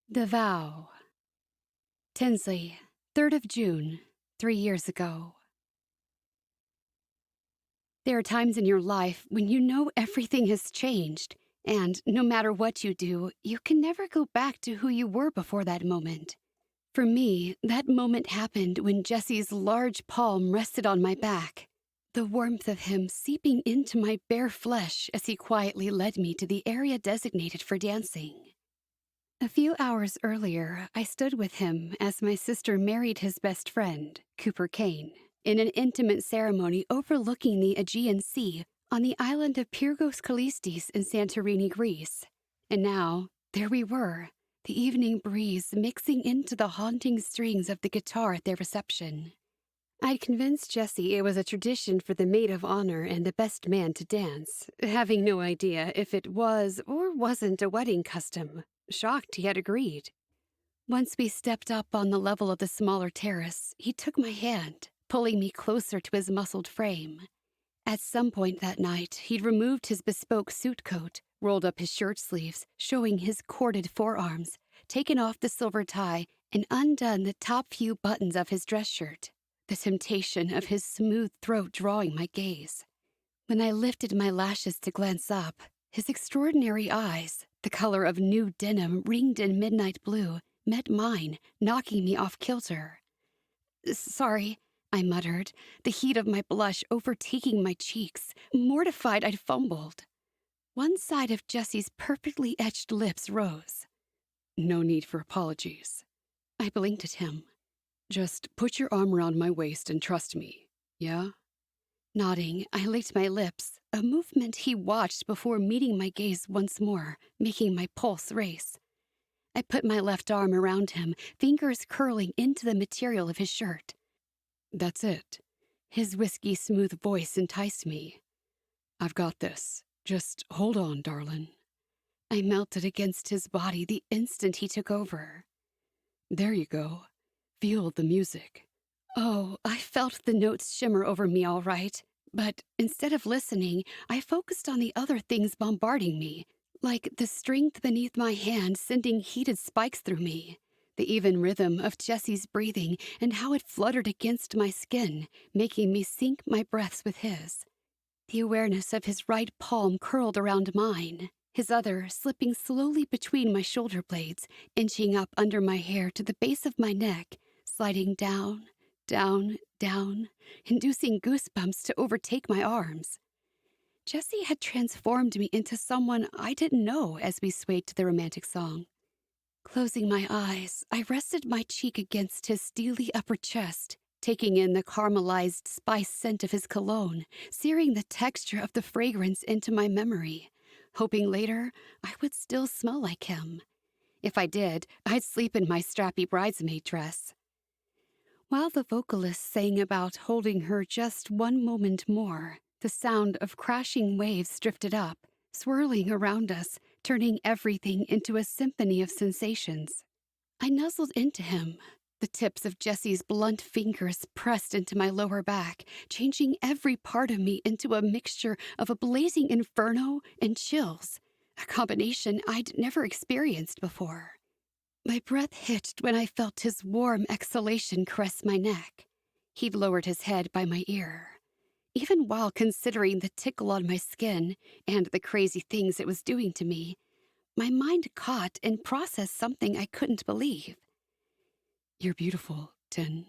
The Vow. Tinsley, 3rd of June, 3 years ago. There are times in your life when you know everything has changed, and no matter what you do, you can never go back to who you were before that moment. For me, that moment happened when Jesse's large palm rested on my back, the warmth of him seeping into my bare flesh as he quietly led me to the area designated for dancing. A few hours earlier, I stood with him as my sister married his best friend, Cooper Kane, in an intimate ceremony overlooking the Aegean Sea on the island of Pyrgos Kallistis in Santorini, Greece. And now, there we were, the evening breeze mixing into the haunting strings of the guitar at their reception. I'd convinced Jesse it was a tradition for the maid of honor and the best man to dance, having no idea if it was or wasn't a wedding custom. Shocked he had agreed. Once we stepped up on the level of the smaller terrace, he took my hand, pulling me closer to his muscled frame. At some point that night, he'd removed his bespoke suit coat, rolled up his shirt sleeves, showing his corded forearms, taken off the silver tie, and undone the top few buttons of his dress shirt, the temptation of his smooth throat drawing my gaze. When I lifted my lashes to glance up, his extraordinary eyes, the color of new denim ringed in midnight blue, met mine, knocking me off kilter. "Sorry," I muttered, the heat of my blush overtaking my cheeks, mortified I'd fumbled. One side of Jesse's perfectly etched lips rose. "No need for apologies." I blinked at him. "Just put your arm around my waist and trust me, yeah?" Nodding, I licked my lips, a movement he watched before meeting my gaze once more, making my pulse race. I put my left arm around him, fingers curling into the material of his shirt. "That's it." His whiskey-smooth voice enticed me. "I've got this. Just hold on, darling." I melted against his body the instant he took over. "There you go. Feel the music." Oh, I felt the notes shimmer over me all right, but instead of listening, I focused on the other things bombarding me, like the strength beneath my hand sending heated spikes through me, the even rhythm of Jesse's breathing and how it fluttered against my skin, making me sync my breaths with his. The awareness of his right palm curled around mine, his other slipping slowly between my shoulder blades, inching up under my hair to the base of my neck, sliding down, down, inducing goosebumps to overtake my arms. Jesse had transformed me into someone I didn't know as we swayed to the romantic song. Closing my eyes, I rested my cheek against his steely upper chest, taking in the caramelized spice scent of his cologne, searing the texture of the fragrance into my memory, hoping later I would still smell like him. If I did, I'd sleep in my strappy bridesmaid dress. While the vocalist sang about holding her just one moment more, the sound of crashing waves drifted up, swirling around us, turning everything into a symphony of sensations. I nuzzled into him, the tips of Jesse's blunt fingers pressed into my lower back, changing every part of me into a mixture of a blazing inferno and chills, a combination I'd never experienced before. My breath hitched when I felt his warm exhalation caress my neck. He'd lowered his head by my ear. Even while considering the tickle on my skin and the crazy things it was doing to me, my mind caught and processed something I couldn't believe. "You're beautiful, Tin."